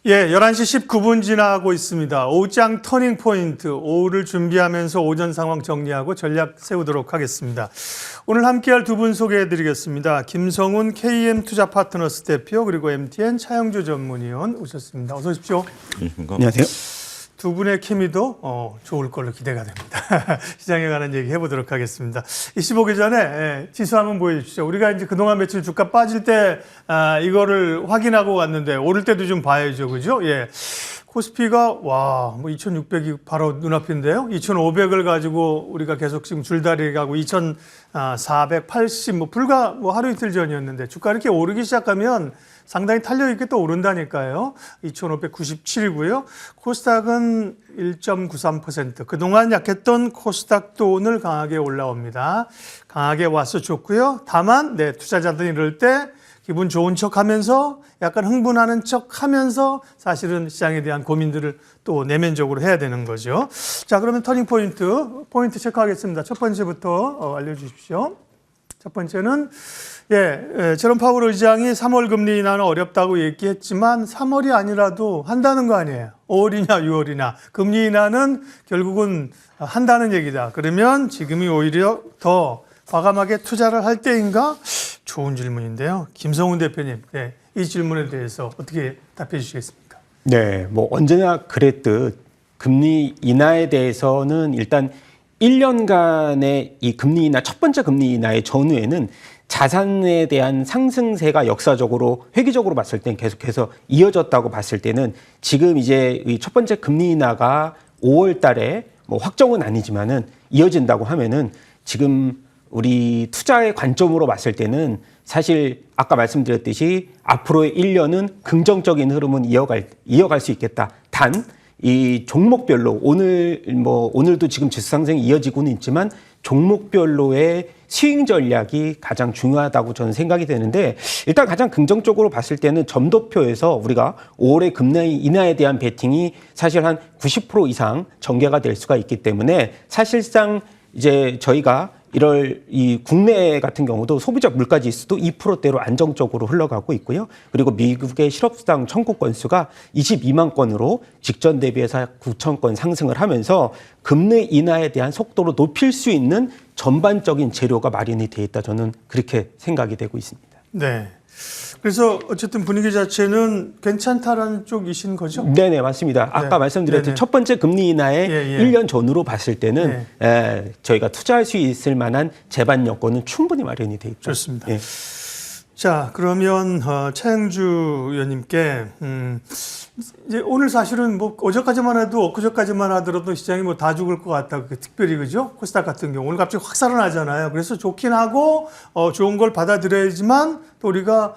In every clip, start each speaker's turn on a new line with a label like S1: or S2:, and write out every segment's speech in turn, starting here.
S1: 예, 11시 19분 지나고 있습니다. 오후장 터닝 포인트, 오후를 준비하면서 오전 상황 정리하고 전략 세우도록 하겠습니다. 오늘 함께할 두 분 소개해드리겠습니다. 김성훈 KM투자파트너스 대표 그리고 MTN 차영주 전문위원 오셨습니다. 어서 오십시오.
S2: 안녕하세요.
S1: 두 분의 케미도 좋을 걸로 기대가 됩니다. 시장에 관한 얘기 해보도록 하겠습니다. 이슈 보기 전에 지수 한번 보여주시죠. 우리가 이제 그동안 며칠 주가 빠질 때 이거를 확인하고 갔는데 오를 때도 좀 봐야죠, 그죠? 예. 코스피가 뭐 2,600이 바로 눈앞인데요. 2,500을 가지고 우리가 계속 지금 줄다리기 하고 2,480 불과 하루 이틀 전이었는데 주가 이렇게 오르기 시작하면 상당히 탄력 있게 또 오른다니까요. 2,597이고요. 코스닥은 1.93%. 그동안 약했던 코스닥도 오늘 강하게 올라옵니다. 강하게 와서 좋고요. 다만 투자자들이 이럴 때 기분 좋은 척하면서 약간 흥분하는 척하면서 사실은 시장에 대한 고민들을 또 내면적으로 해야 되는 거죠. 자, 그러면 터닝 포인트 체크하겠습니다. 첫 번째부터 알려주십시오. 첫 번째는 제롬 파월 의장이 3월 금리 인하는 어렵다고 얘기했지만 3월이 아니라도 한다는 거 아니에요. 5월이냐 6월이냐. 금리 인하는 결국은 한다는 얘기다. 그러면 지금이 오히려 더 과감하게 투자를 할 때인가? 좋은 질문인데요. 김성훈 대표님, 이 질문에 대해서 어떻게 답해 주시겠습니까?
S2: 네, 언제나 그랬듯 금리 인하에 대해서는 일단 1년간의 이 금리 인하, 첫 번째 금리 인하의 전후에는 자산에 대한 상승세가 역사적으로 획기적으로 봤을 땐 계속해서 이어졌다고 봤을 때는 지금 이제 이 첫 번째 금리 인하가 5월 달에 확정은 아니지만은 이어진다고 하면은 지금 우리 투자의 관점으로 봤을 때는 사실 아까 말씀드렸듯이 앞으로의 1년은 긍정적인 흐름은 이어갈 수 있겠다. 단 이 종목별로 오늘도 지금 지수 상승이 이어지고는 있지만 종목별로의 스윙 전략이 가장 중요하다고 저는 생각이 되는데 일단 가장 긍정적으로 봤을 때는 점도표에서 우리가 5월의 금리 인하에 대한 베팅이 사실 한 90% 이상 전개가 될 수가 있기 때문에 사실상 이제 저희가 이 국내 같은 경우도 소비자 물가 지수도 2%대로 안정적으로 흘러가고 있고요. 그리고 미국의 실업수당 청구 건수가 22만 건으로 직전 대비해서 9천 건 상승을 하면서 금리 인하에 대한 속도를 높일 수 있는 전반적인 재료가 마련이 돼 있다. 저는 그렇게 생각이 되고 있습니다.
S1: 네. 그래서 어쨌든 분위기 자체는 괜찮다라는 쪽이신 거죠?
S2: 네네, 맞습니다. 아까 말씀드렸듯이 첫 번째 금리 인하의 1년 전으로 봤을 때는 저희가 투자할 수 있을 만한 제반 여건은 충분히 마련이 돼 있죠.
S1: 좋습니다. 자, 그러면 차영주 의원님께 이제 오늘 사실은 어제까지만 해도 엊그제까지만 하더라도 시장이 다 죽을 것 같다. 특별히 그죠? 코스닥 같은 경우 오늘 갑자기 확 살아나잖아요. 그래서 좋긴 하고 좋은 걸 받아들여야지만 또 우리가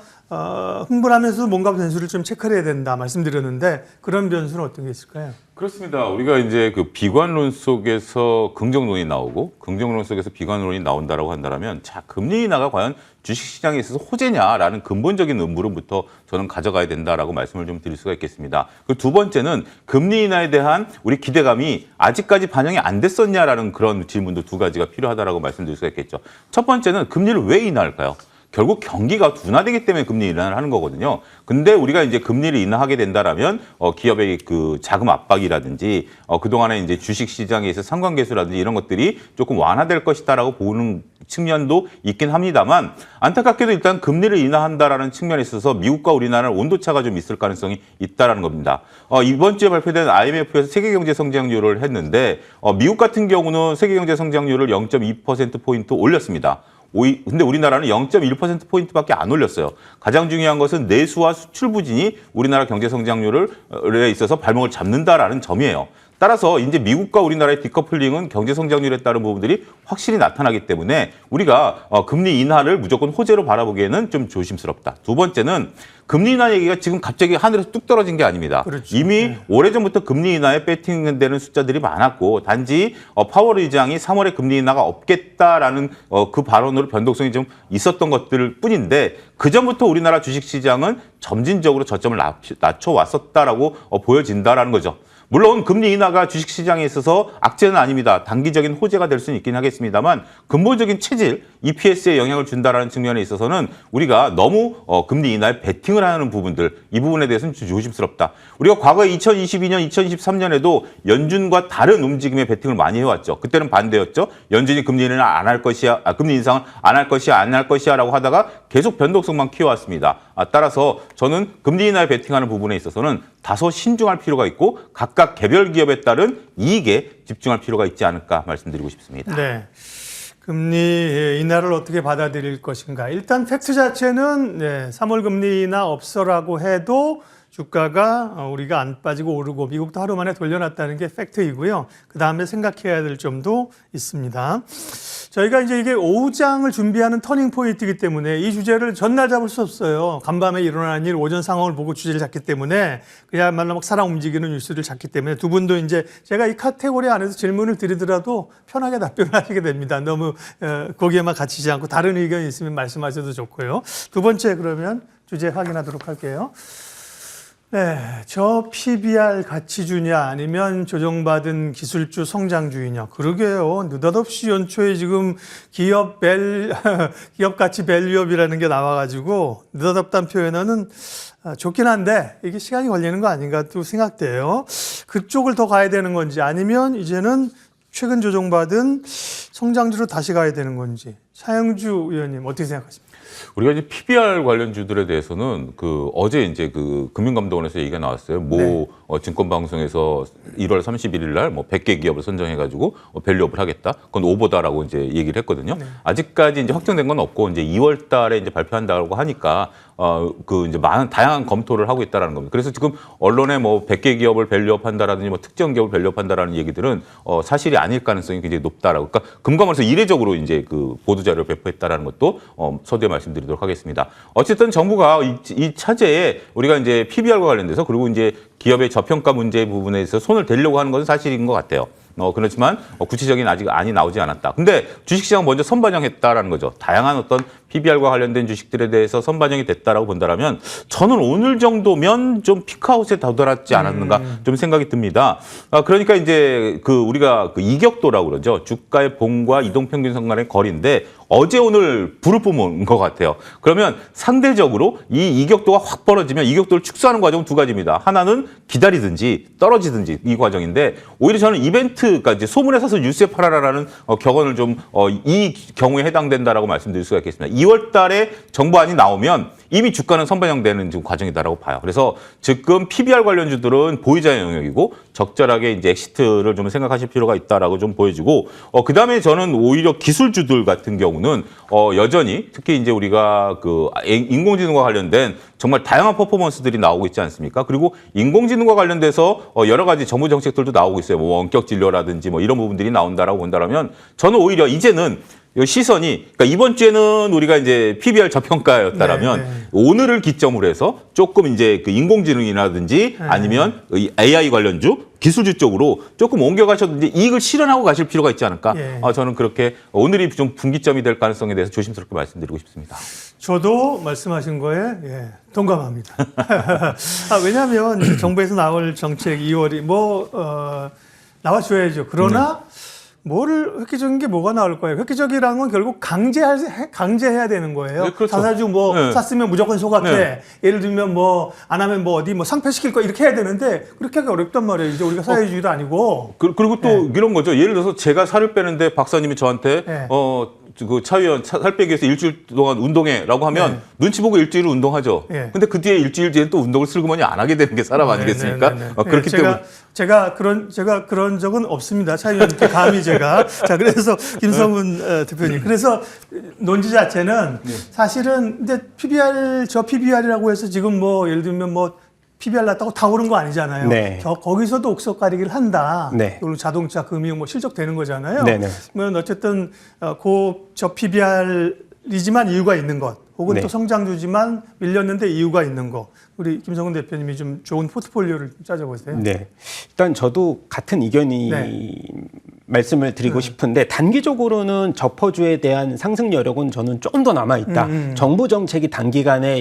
S1: 흥분하면서 뭔가 변수를 좀 체크를 해야 된다 말씀드렸는데 그런 변수는 어떤 게 있을까요?
S3: 그렇습니다. 우리가 이제 그 비관론 속에서 긍정론이 나오고 긍정론 속에서 비관론이 나온다라고 한다면 자, 금리 인하가 과연 주식시장에 있어서 호재냐라는 근본적인 의문부터 저는 가져가야 된다라고 말씀을 좀 드릴 수가 있겠습니다. 그 두 번째는 금리 인하에 대한 우리 기대감이 아직까지 반영이 안 됐었냐라는 그런 질문도 두 가지가 필요하다라고 말씀드릴 수가 있겠죠. 첫 번째는 금리를 왜 인하할까요? 결국 경기가 둔화되기 때문에 금리 인하를 하는 거거든요. 근데 우리가 이제 금리를 인하하게 된다라면 기업의 그 자금 압박이라든지 그동안에 이제 주식 시장에 있어 상관계수라든지 이런 것들이 조금 완화될 것이다라고 보는 측면도 있긴 합니다만 안타깝게도 일단 금리를 인하한다라는 측면에 있어서 미국과 우리나라는 온도차가 좀 있을 가능성이 있다라는 겁니다. 이번 주에 발표된 IMF에서 세계 경제 성장률을 했는데 미국 같은 경우는 세계 경제 성장률을 0.2%포인트 올렸습니다. 근데 우리나라는 0.1%포인트밖에 안 올렸어요. 가장 중요한 것은 내수와 수출 부진이 우리나라 경제 성장률에 있어서 발목을 잡는다라는 점이에요. 따라서 이제 미국과 우리나라의 디커플링은 경제 성장률에 따른 부분들이 확실히 나타나기 때문에 우리가 금리 인하를 무조건 호재로 바라보기에는 좀 조심스럽다. 두 번째는 금리 인하 얘기가 지금 갑자기 하늘에서 뚝 떨어진 게 아닙니다.
S1: 그렇죠.
S3: 이미 오래전부터 금리 인하에 배팅되는 숫자들이 많았고 단지 파월 의장이 3월에 금리 인하가 없겠다라는 그 발언으로 변동성이 좀 있었던 것들 뿐인데 그전부터 우리나라 주식시장은 점진적으로 저점을 낮춰왔었다라고 보여진다라는 거죠. 물론 금리 인하가 주식시장에 있어서 악재는 아닙니다. 단기적인 호재가 될 수는 있긴 하겠습니다만 근본적인 체질, EPS에 영향을 준다라는 측면에 있어서는 우리가 너무 금리 인하에 베팅을 하는 부분들 이 부분에 대해서는 좀 조심스럽다. 우리가 과거 2022년, 2023년에도 연준과 다른 움직임에 베팅을 많이 해왔죠. 그때는 반대였죠. 연준이 금리 인하를 안 할 것이야, 금리 인상을 안 할 것이야, 안 할 것이야라고 하다가 계속 변동성만 키워왔습니다. 따라서 저는 금리 인하에 베팅하는 부분에 있어서는 다소 신중할 필요가 있고 각각 개별 기업에 따른 이익에 집중할 필요가 있지 않을까 말씀드리고 싶습니다.
S1: 네. 금리 인하를 어떻게 받아들일 것인가. 일단 팩트 자체는 3월 금리 인하 없어라고 해도 주가가 우리가 안 빠지고 오르고 미국도 하루 만에 돌려놨다는 게 팩트이고요. 그다음에 생각해야 될 점도 있습니다. 저희가 이제 이게 오후장을 준비하는 터닝 포인트이기 때문에 이 주제를 전날 잡을 수 없어요. 간밤에 일어난 일, 오전 상황을 보고 주제를 잡기 때문에 그야말로 막 사람 움직이는 뉴스를 잡기 때문에 두 분도 이제 제가 이 카테고리 안에서 질문을 드리더라도 편하게 답변을 하시게 됩니다. 너무 거기에만 갇히지 않고 다른 의견이 있으면 말씀하셔도 좋고요. 두 번째 그러면 주제 확인하도록 할게요. 네, 저 PBR 가치주냐 아니면 조정받은 기술주 성장주이냐. 그러게요. 느닷없이 연초에 지금 기업 가치 밸류업이라는 게 나와가지고 느닷없다는 표현은 좋긴 한데 이게 시간이 걸리는 거 아닌가 또 생각돼요. 그쪽을 더 가야 되는 건지 아니면 이제는 최근 조정받은 성장주로 다시 가야 되는 건지. 차영주 의원님 어떻게 생각하십니까?
S3: 우리가 이제 PBR 관련주들에 대해서는 어제 이제 금융감독원에서 얘기가 나왔어요.
S1: 네.
S3: 증권방송에서 1월 31일 날 100개 기업을 선정해가지고 밸류업을 하겠다. 그건 오보다라고 이제 얘기를 했거든요.
S1: 네.
S3: 아직까지 이제 확정된 건 없고 이제 2월 달에 이제 발표한다고 하니까 이제 많은 다양한 검토를 하고 있다라는 겁니다. 그래서 지금 언론에 100개 기업을 밸류업 한다라든지 특정 기업을 밸류업 한다라는 얘기들은 사실이 아닐 가능성이 굉장히 높다라고. 그러니까 금감원에서 이례적으로 이제 보도 자료를 배포했다라는 것도 서두에 말씀드리도록 하겠습니다. 어쨌든 정부가 이 차제에 우리가 이제 PBR과 관련돼서 그리고 이제 기업의 저평가 문제 부분에서 손을 대려고 하는 것은 사실인 것 같아요. 그렇지만 구체적인 아직 안이 나오지 않았다. 근데 주식시장 먼저 선반영했다라는 거죠. 다양한 어떤 PBR과 관련된 주식들에 대해서 선반영이 됐다라고 본다라면 저는 오늘 정도면 좀 피크아웃에 도달하지 않았는가 좀 생각이 듭니다. 그러니까 이제 우리가 이격도라고 그러죠. 주가의 봉과 이동평균선 간의 거리인데 어제 오늘 불을 뿜은 것 같아요. 그러면 상대적으로 이 이격도가 확 벌어지면 이격도를 축소하는 과정은 두 가지입니다. 하나는 기다리든지 떨어지든지 이 과정인데 오히려 저는 이벤트가 이제 소문에 사서 뉴스에 팔아라라는 격언을 좀 이 경우에 해당된다라고 말씀드릴 수가 있겠습니다. 2월 달에 정부안이 나오면 이미 주가는 선반영되는 지금 과정이다라고 봐요. 그래서 지금 PBR 관련주들은 보유자의 영역이고 적절하게 이제 엑시트를 좀 생각하실 필요가 있다라고 좀 보여지고 그다음에 저는 오히려 기술주들 같은 경우는 여전히 특히 이제 우리가 인공지능과 관련된 정말 다양한 퍼포먼스들이 나오고 있지 않습니까? 그리고 인공지능과 관련돼서 여러 가지 정부 정책들도 나오고 있어요. 원격 진료라든지 이런 부분들이 나온다라고 본다면 저는 오히려 이제는 시선이, 그러니까 이번 주에는 우리가 이제 PBR 저평가였다라면 오늘을 기점으로 해서 조금 이제 인공지능이라든지 아니면 AI 관련주, 기술주 쪽으로 조금 옮겨가셔도 이제 이익을 실현하고 가실 필요가 있지 않을까. 저는 그렇게 오늘이 좀 분기점이 될 가능성에 대해서 조심스럽게 말씀드리고 싶습니다.
S1: 저도 말씀하신 거에 동감합니다. 왜냐하면 정부에서 나올 정책 2월이 나와줘야죠. 그러나 뭐를 획기적인 게 뭐가 나올 거예요? 획기적이라는 건 결국 강제해야 되는 거예요.
S3: 네, 그렇죠.
S1: 자사주 샀으면 무조건 소각해. 예를 들면 안 하면 어디 상폐시킬 거 이렇게 해야 되는데 그렇게 하기 어렵단 말이에요. 이제 우리가 사회주의도 아니고.
S3: 그리고 또 이런 거죠. 예를 들어서 제가 살을 빼는데 박사님이 저한테 차 위원 살 빼기 위해서 일주일 동안 운동해라고 하면 눈치 보고 일주일을 운동하죠. 근데 그 뒤에 일주일 뒤에 또 운동을 슬그머니 안 하게 되는 게 사람 아니겠습니까? 그렇기 때문에
S1: 제가 그런 적은 없습니다. 차 위원님께 감히 제가. 자, 그래서 김성훈 대표님. 그래서 논지 자체는 사실은 근데 PBR이라고 해서 지금 예를 들면 PBR 났다고 다 오른 거 아니잖아요.
S2: 네.
S1: 거기서도 옥석 가리기를 한다.
S2: 네.
S1: 그리고 자동차, 금융 실적되는 거잖아요.
S2: 네.
S1: 그러면 어쨌든 저 PBR이지만 이유가 있는 것, 혹은 또 성장주지만 밀렸는데 이유가 있는 것. 우리 김성훈 대표님이 좀 좋은 포트폴리오를 좀 짜줘보세요.
S2: 네. 일단 저도 같은 의견이 말씀을 드리고 싶은데 단기적으로는 저퍼주에 대한 상승 여력은 저는 조금 더 남아 있다. 정부 정책이 단기간에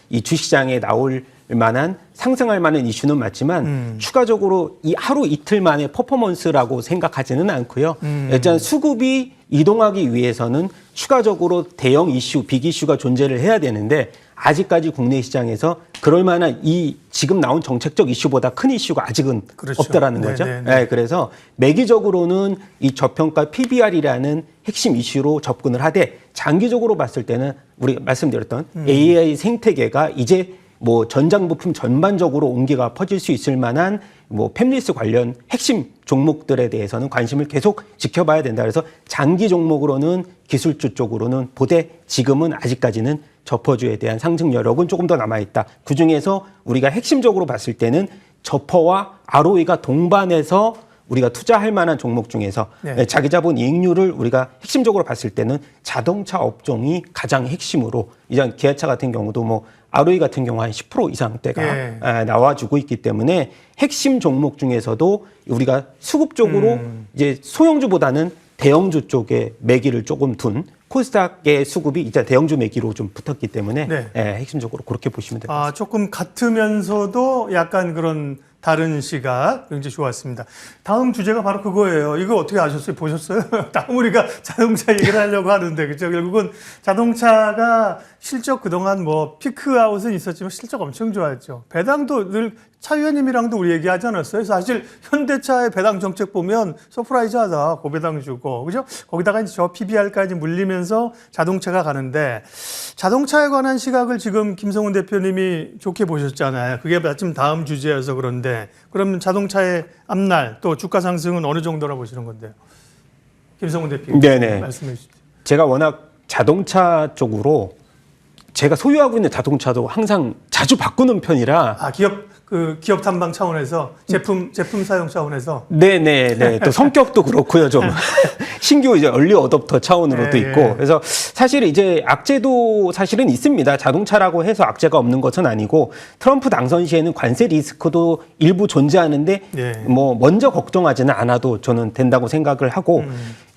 S2: 이 주시장에 나올 만한 상승할 만한 이슈는 맞지만 추가적으로 이 하루 이틀 만의 퍼포먼스라고 생각하지는 않고요. 일단 수급이 이동하기 위해서는 추가적으로 대형 이슈, 빅 이슈가 존재를 해야 되는데 아직까지 국내 시장에서 그럴 만한 이 지금 나온 정책적 이슈보다 큰 이슈가 아직은
S1: 그렇죠.
S2: 없다라는 거죠.
S1: 네네네.
S2: 네, 그래서 매기적으로는 이 저평가 PBR이라는 핵심 이슈로 접근을 하되 장기적으로 봤을 때는 우리가 말씀드렸던 AI 생태계가 이제 뭐 전장 부품 전반적으로 온기가 퍼질 수 있을 만한 뭐 팹리스 관련 핵심 종목들에 대해서는 관심을 계속 지켜봐야 된다. 그래서 장기 종목으로는 기술주 쪽으로는 보되 지금은 아직까지는 저퍼주에 대한 상승 여력은 조금 더 남아있다. 그중에서 우리가 핵심적으로 봤을 때는 저퍼와 ROE가 동반해서 우리가 투자할 만한 종목 중에서
S1: 네.
S2: 자기 자본 이익률을 우리가 핵심적으로 봤을 때는 자동차 업종이 가장 핵심으로 이전 기아차 같은 경우도 뭐 ROE 같은 경우 한 10% 이상대가
S1: 네.
S2: 나와주고 있기 때문에 핵심 종목 중에서도 우리가 수급 쪽으로 이제 소형주보다는 대형주 쪽에 매기를 조금 둔 코스닥의 수급이 이제 대형주 매기로 좀 붙었기 때문에
S1: 네.
S2: 핵심적으로 그렇게 보시면 됩니다.
S1: 조금 같으면서도 약간 그런 다른 시각 굉장히 좋았습니다. 다음 주제가 바로 그거예요. 이거 어떻게 아셨어요? 보셨어요? 다음 우리가 자동차 얘기를 하려고 하는데 그죠? 결국은 자동차가 실적 그동안 뭐 피크아웃은 있었지만 실적 엄청 좋았죠. 배당도 늘 차 의원님이랑도 우리 얘기하지 않았어요? 사실 현대차의 배당 정책 보면 서프라이즈하다. 고배당 주고 그죠? 거기다가 이제 저 PBR까지 물리면서 자동차가 가는데 자동차에 관한 시각을 지금 김성훈 대표님이 좋게 보셨잖아요. 그게 마침 다음 주제여서 그런데 그러면 자동차의 앞날 또 주가 상승은 어느 정도라 보시는 건데요? 김성훈 대표님
S2: 네네.
S1: 말씀해 주시죠.
S2: 제가 워낙 자동차 쪽으로 제가 소유하고 있는 자동차도 항상 자주 바꾸는 편이라
S1: 기업 탐방 차원에서 제품 사용 차원에서
S2: 네네네. 또 성격도 그렇고요. 좀 신규 이제 얼리 어댑터 차원으로도
S1: 네,
S2: 있고.
S1: 예.
S2: 그래서 사실 이제 악재도 사실은 있습니다. 자동차라고 해서 악재가 없는 것은 아니고 트럼프 당선 시에는 관세 리스크도 일부 존재하는데
S1: 예.
S2: 뭐 먼저 걱정하지는 않아도 저는 된다고 생각을 하고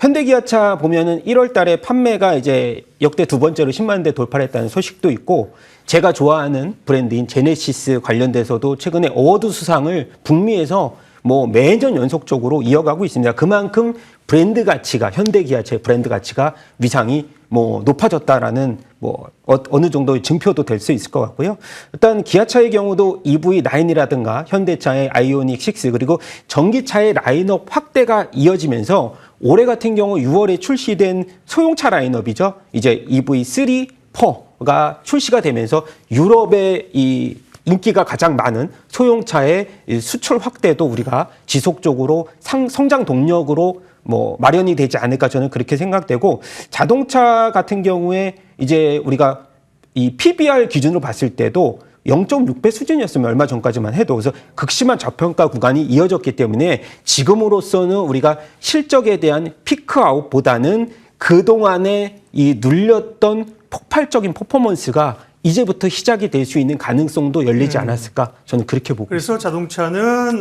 S2: 현대기아차 보면은 1월 달에 판매가 이제 역대 두 번째로 10만 대 돌파를 했다는 소식도 있고 제가 좋아하는 브랜드인 제네시스 관련돼서도 최근에 어워드 수상을 북미에서 뭐 매년 연속적으로 이어가고 있습니다. 그만큼 브랜드 가치가 현대기아차의 브랜드 가치가 위상이 뭐 높아졌다라는 뭐 어느 정도의 증표도 될 수 있을 것 같고요. 일단 기아차의 경우도 EV9이라든가 현대차의 아이오닉 6 그리고 전기차의 라인업 확대가 이어지면서 올해 같은 경우 6월에 출시된 소형차 라인업이죠. 이제 EV3, 4가 출시가 되면서 유럽의 이 인기가 가장 많은 소형차의 수출 확대도 우리가 지속적으로 성장 동력으로 뭐 마련이 되지 않을까 저는 그렇게 생각되고 자동차 같은 경우에 이제 우리가 이 PBR 기준으로 봤을 때도 0.6배 수준이었으면 얼마 전까지만 해도 그래서 극심한 저평가 구간이 이어졌기 때문에 지금으로서는 우리가 실적에 대한 피크아웃보다는 그동안에 이 눌렸던 폭발적인 퍼포먼스가 이제부터 시작이 될 수 있는 가능성도 열리지 않았을까 저는 그렇게 보고
S1: 그래서 자동차는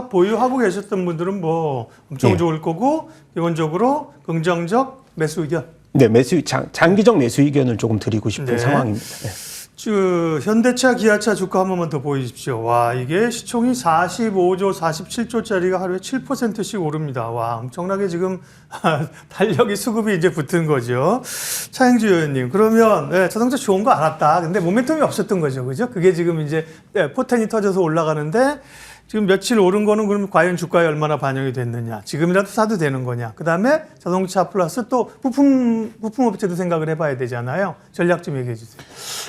S1: 보유하고 계셨던 분들은 뭐 엄청
S2: 예.
S1: 좋을 거고 기본적으로 긍정적 매수 의견.
S2: 네, 장기적 매수 의견을 조금 드리고 싶은
S1: 네.
S2: 상황입니다. 네.
S1: 현대차, 기아차 주가 한 번만 더 보여주십시오. 와, 이게 시총이 45조, 47조짜리가 하루에 7%씩 오릅니다. 와, 엄청나게 지금 달력이 수급이 이제 붙은 거죠. 차영주 의원님, 그러면 자동차 좋은 거 알았다. 근데 모멘텀이 없었던 거죠, 그죠? 그게 지금 이제 포텐이 터져서 올라가는데 지금 며칠 오른 거는 그럼 과연 주가에 얼마나 반영이 됐느냐. 지금이라도 사도 되는 거냐. 그 다음에 자동차 플러스 또 부품업체도 생각을 해봐야 되잖아요. 전략 좀 얘기해 주세요.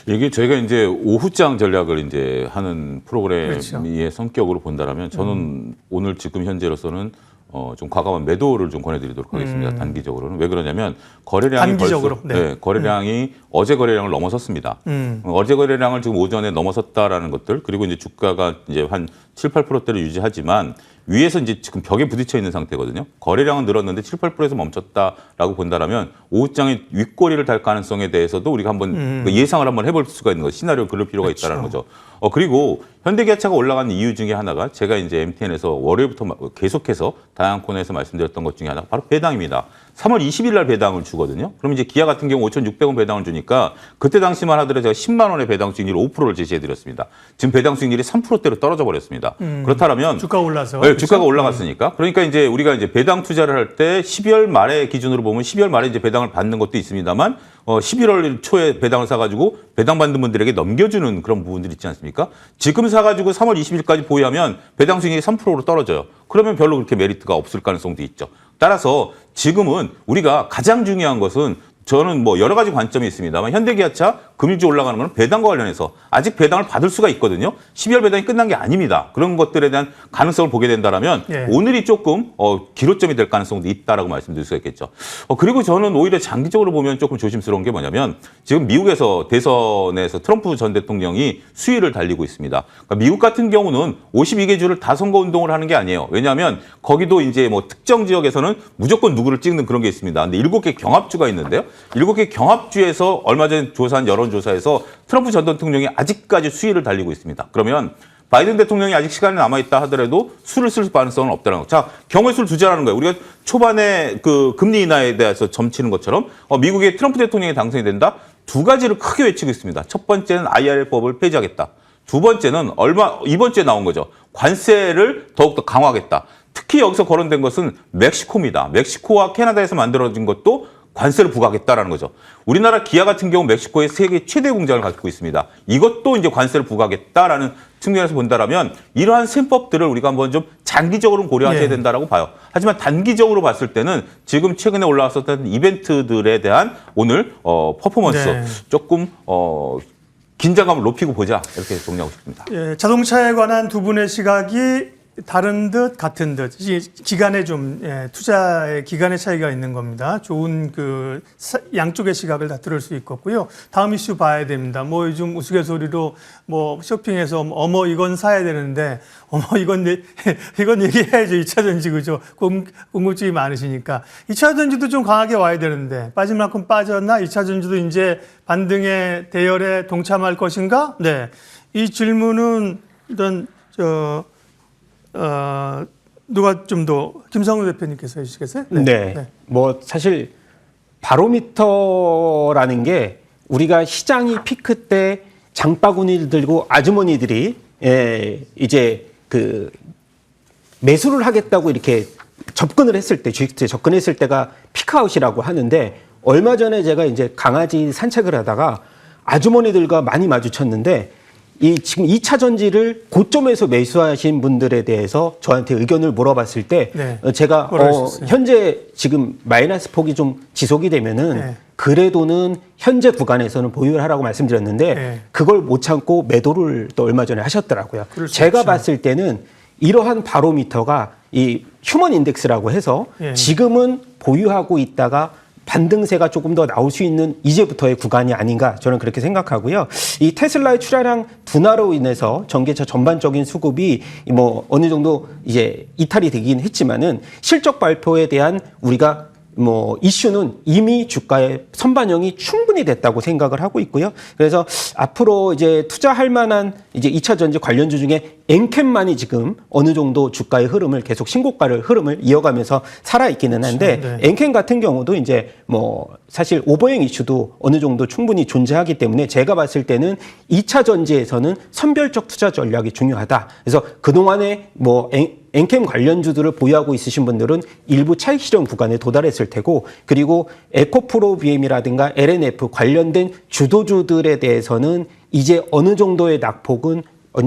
S3: 이게 저희가 이제 오후장 전략을 이제 하는 프로그램의
S1: 그렇죠.
S3: 성격으로 본다라면 저는 오늘 지금 현재로서는 좀 과감한 매도를 좀 권해드리도록 하겠습니다. 단기적으로는. 왜 그러냐면 거래량이
S1: 단기적으로?
S3: 거래량이 어제 거래량을 넘어섰습니다. 어제 거래량을 지금 오전에 넘어섰다라는 것들 그리고 이제 주가가 이제 한 7, 8%대를 유지하지만 위에서 이제 지금 벽에 부딪혀 있는 상태거든요. 거래량은 늘었는데 7, 8%에서 멈췄다라고 본다라면 오후장에 윗꼬리를 달 가능성에 대해서도 우리가 한번 예상을 한번 해볼 수가 있는 거죠. 시나리오 그럴 필요가
S1: 그렇죠.
S3: 있다는 거죠. 그리고 현대기아차가 올라가는 이유 중에 하나가 제가 이제 MTN에서 월요일부터 계속해서 다양한 코너에서 말씀드렸던 것 중에 하나가 바로 배당입니다. 3월 20일 날 배당을 주거든요. 그럼 이제 기아 같은 경우 5,600원 배당을 주니까 그때 당시만 하더라도 제가 10만 원의 배당 수익률 5%를 제시해드렸습니다. 지금 배당 수익률이 3%대로 떨어져 버렸습니다. 그렇다면
S1: 주가 올라서
S3: 네, 주가가 올라갔으니까. 그러니까 이제 우리가 이제 배당 투자를 할 때 12월 말에 기준으로 보면 12월 말에 이제 배당을 받는 것도 있습니다만 11월 초에 배당을 사가지고 배당 받는 분들에게 넘겨주는 그런 부분들이 있지 않습니까? 지금 사가지고 3월 20일까지 보유하면 배당 수익률이 3%로 떨어져요. 그러면 별로 그렇게 메리트가 없을 가능성도 있죠. 따라서 지금은 우리가 가장 중요한 것은 저는 뭐 여러 가지 관점이 있습니다만 현대기아차 금융주 올라가는 건 배당과 관련해서 아직 배당을 받을 수가 있거든요. 12월 배당이 끝난 게 아닙니다. 그런 것들에 대한 가능성을 보게 된다면
S1: 예.
S3: 오늘이 조금 기로점이 될 가능성도 있다라고 말씀드릴 수가 있겠죠. 그리고 저는 오히려 장기적으로 보면 조금 조심스러운 게 뭐냐면 지금 미국에서 대선에서 트럼프 전 대통령이 수위를 달리고 있습니다. 그러니까 미국 같은 경우는 52개 주를 다 선거 운동을 하는 게 아니에요. 왜냐하면 거기도 이제 뭐 특정 지역에서는 무조건 누구를 찍는 그런 게 있습니다. 근데 7개 경합주가 있는데요. 7개 경합주에서 얼마 전에 조사한 여론조사에서 트럼프 전 대통령이 아직까지 수위를 달리고 있습니다. 그러면 바이든 대통령이 아직 시간이 남아있다 하더라도 수를 쓸 가능성은 없다는 거. 자, 경우의 수를 두자라는 거예요. 우리가 초반에 그 금리 인하에 대해서 점치는 것처럼 미국의 트럼프 대통령이 당선이 된다? 두 가지를 크게 외치고 있습니다. 첫 번째는 IRA법을 폐지하겠다. 두 번째는 이번 주에 나온 거죠. 관세를 더욱더 강화하겠다. 특히 여기서 거론된 것은 멕시코입니다. 멕시코와 캐나다에서 만들어진 것도 관세를 부과하겠다라는 거죠. 우리나라 기아 같은 경우 멕시코에 세계 최대 공장을 갖고 있습니다. 이것도 이제 관세를 부과하겠다라는 측면에서 본다라면 이러한 셈법들을 우리가 한번 좀 장기적으로 고려하셔야 된다라고 봐요. 하지만 단기적으로 봤을 때는 지금 최근에 올라왔었던 이벤트들에 대한 오늘 퍼포먼스 조금 긴장감을 높이고 보자 이렇게 정리하고 싶습니다.
S1: 예, 자동차에 관한 두 분의 시각이 다른 듯 같은 듯 기간에 좀 투자의 기간의 차이가 있는 겁니다. 좋은 그 양쪽의 시각을 다 들을 수 있겠고요. 다음 이슈 봐야 됩니다. 뭐 요즘 우스갯소리로 뭐 쇼핑에서 어머 이건 사야 되는데 어머 이건 얘기해야죠. 2차 전지 그죠? 궁금증이 많으시니까 2차 전지도 좀 강하게 와야 되는데 빠질 만큼 빠졌나? 2차 전지도 이제 반등의 대열에 동참할 것인가? 네, 이 질문은 일단 누가 좀 더 김성우 대표님께서 해주시겠어요?
S2: 네. 뭐 사실 바로미터라는 게 우리가 시장이 피크 때 장바구니를 들고 아주머니들이 이제 그 매수를 하겠다고 이렇게 접근을 했을 때 주식투자에 접근했을 때가 피크아웃이라고 하는데 얼마 전에 제가 이제 강아지 산책을 하다가 아주머니들과 많이 마주쳤는데 지금 2차 전지를 고점에서 매수하신 분들에 대해서 저한테 의견을 물어봤을 때 제가 현재 지금 마이너스 폭이 좀 지속이 되면은 그래도는 현재 구간에서는 보유를 하라고 말씀드렸는데 그걸 못 참고 매도를 또 얼마 전에 하셨더라고요. 제가 봤을 때는 이러한 바로미터가 이 휴먼 인덱스라고 해서 지금은 보유하고 있다가 반등세가 조금 더 나올 수 있는 이제부터의 구간이 아닌가 저는 그렇게 생각하고요. 이 테슬라의 출하량 둔화로 인해서 전기차 전반적인 수급이 뭐 어느 정도 이제 이탈이 되긴 했지만은 실적 발표에 대한 우리가 뭐 이슈는 이미 주가의 선반영이 충분히 됐다고 생각을 하고 있고요. 그래서 앞으로 이제 투자할 만한 이제 2차 전지 관련주 중에 엔캠만이 지금 어느 정도 주가의 흐름을 계속 신고가를 흐름을 이어가면서 살아 있기는 한데 엔캠 같은 경우도 이제 뭐 사실 오버행 이슈도 어느 정도 충분히 존재하기 때문에 제가 봤을 때는 2차 전지에서는 선별적 투자 전략이 중요하다. 그래서 그동안에 뭐 엔캠 관련주들을 보유하고 있으신 분들은 일부 차익 실현 구간에 도달했을 테고 그리고 에코프로 BM이라든가 LNF 관련된 주도주들에 대해서는 이제 어느 정도의 낙폭은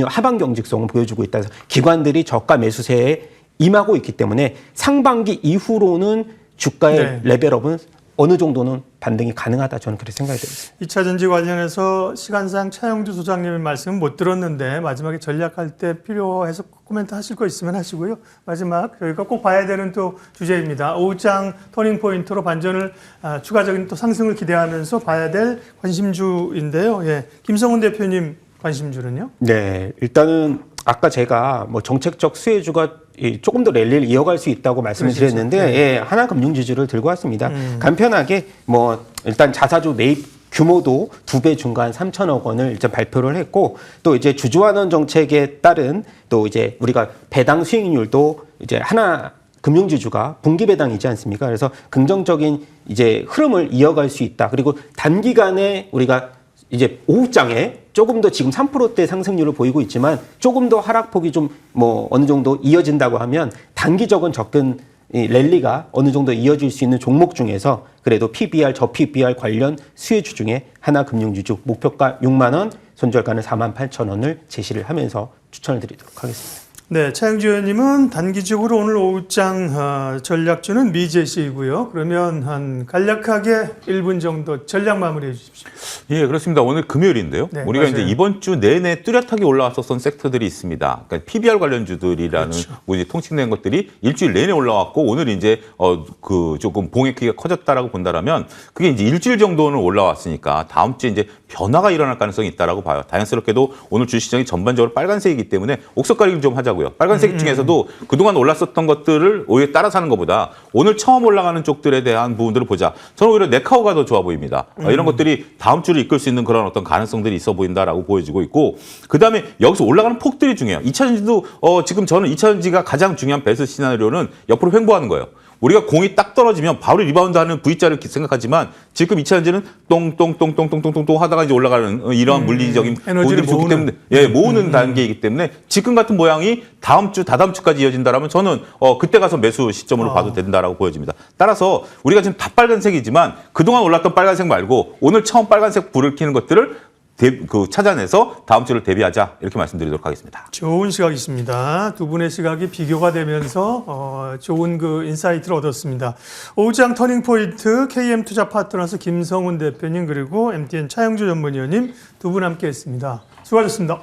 S2: 하방 경직성을 보여주고 있다. 그래서 기관들이 저가 매수세에 임하고 있기 때문에 상반기 이후로는 주가의 레벨업은 어느 정도는 반등이 가능하다. 저는 그렇게 생각이 됩니다.
S1: 2차 전지 관련해서 시간상 차영주 소장님의 말씀은 못 들었는데 마지막에 전략할 때 필요해서 코멘트 하실 거 있으면 하시고요. 마지막 저희가 꼭 봐야 되는 또 주제입니다. 오후장 터닝포인트로 반전을 추가적인 또 상승을 기대하면서 봐야 될 관심주인데요. 김성훈 대표님 관심주는요?
S2: 네, 일단은 아까 제가 뭐 정책적 수혜주가 조금 더 랠리를 이어갈 수 있다고 말씀을
S1: 그러시죠.
S2: 드렸는데
S1: 네.
S2: 예, 하나금융지주를 들고 왔습니다. 간편하게 뭐 일단 자사주 매입 규모도 2배 중간 3천억 원을 이제 발표를 했고 또 이제 주주환원 정책에 따른 또 이제 우리가 배당 수익률도 이제 하나 금융지주가 분기 배당이지 않습니까? 그래서 긍정적인 이제 흐름을 이어갈 수 있다. 그리고 단기간에 우리가 이제 오후장에 조금 더 지금 3%대 상승률을 보이고 있지만 조금 더 하락폭이 좀 뭐 어느 정도 이어진다고 하면 단기적인 접근 이 랠리가 어느 정도 이어질 수 있는 종목 중에서 그래도 PBR, 저PBR 관련 수혜주 중에 하나금융지주 목표가 6만 원, 손절가는 4만 8천 원을 제시를 하면서 추천을 드리도록 하겠습니다.
S1: 네, 차영주 의원님은 단기적으로 오늘 오후장 전략주는 미제시이고요. 그러면 한 간략하게 1분 정도 전략 마무리해 주십시오.
S3: 예, 그렇습니다. 오늘 금요일인데요.
S1: 네,
S3: 우리가
S1: 맞아요.
S3: 이제 이번 주 내내 뚜렷하게 올라왔었던 섹터들이 있습니다. 그러니까 PBR 관련주들이라는
S1: 그렇죠.
S3: 뭐 이제 통칭된 것들이 일주일 내내 올라왔고 오늘 이제 그 조금 봉의 크기가 커졌다라고 본다라면 그게 이제 일주일 정도는 올라왔으니까 다음 주에 이제 변화가 일어날 가능성이 있다라고 봐요. 다행스럽게도 오늘 주시장이 전반적으로 빨간색이기 때문에 옥석가리를 좀 하자고요. 빨간색 중에서도 그동안 올랐었던 것들을 오히려 따라 사는 것보다 오늘 처음 올라가는 쪽들에 대한 부분들을 보자. 저는 오히려 네카오가 더 좋아 보입니다. 이런 것들이 다음 주를 이끌 수 있는 그런 어떤 가능성들이 있어 보인다라고 보여지고 있고 그다음에 여기서 올라가는 폭들이 중요해요. 2차전지도 지금 저는 2차전지가 가장 중요한 베스트 시나리오는 옆으로 횡보하는 거예요. 우리가 공이 딱 떨어지면 바로 리바운드하는 V자를 생각하지만 지금 2차전지는 똥똥똥똥똥똥똥 하다가 이제 올라가는 이러한 물리적인
S1: 에너지를
S3: 부분들이 좋기
S1: 모으는.
S3: 때문에 예, 모으는 단계이기 때문에 지금 같은 모양이 다음 주, 다다음 주까지 이어진다라면 저는 그때 가서 매수 시점으로 봐도 된다라고 보여집니다. 따라서 우리가 지금 다 빨간색이지만 그동안 올랐던 빨간색 말고 오늘 처음 빨간색 불을 켜는 것들을 찾아내서 다음 주를 대비하자 이렇게 말씀드리도록 하겠습니다.
S1: 좋은 시각이십니다. 두 분의 시각이 비교가 되면서 좋은 그 인사이트를 얻었습니다. 오후장 터닝포인트 KM투자 파트너스 김성훈 대표님 그리고 MTN 차영주 전문위원님 두 분 함께했습니다. 수고하셨습니다.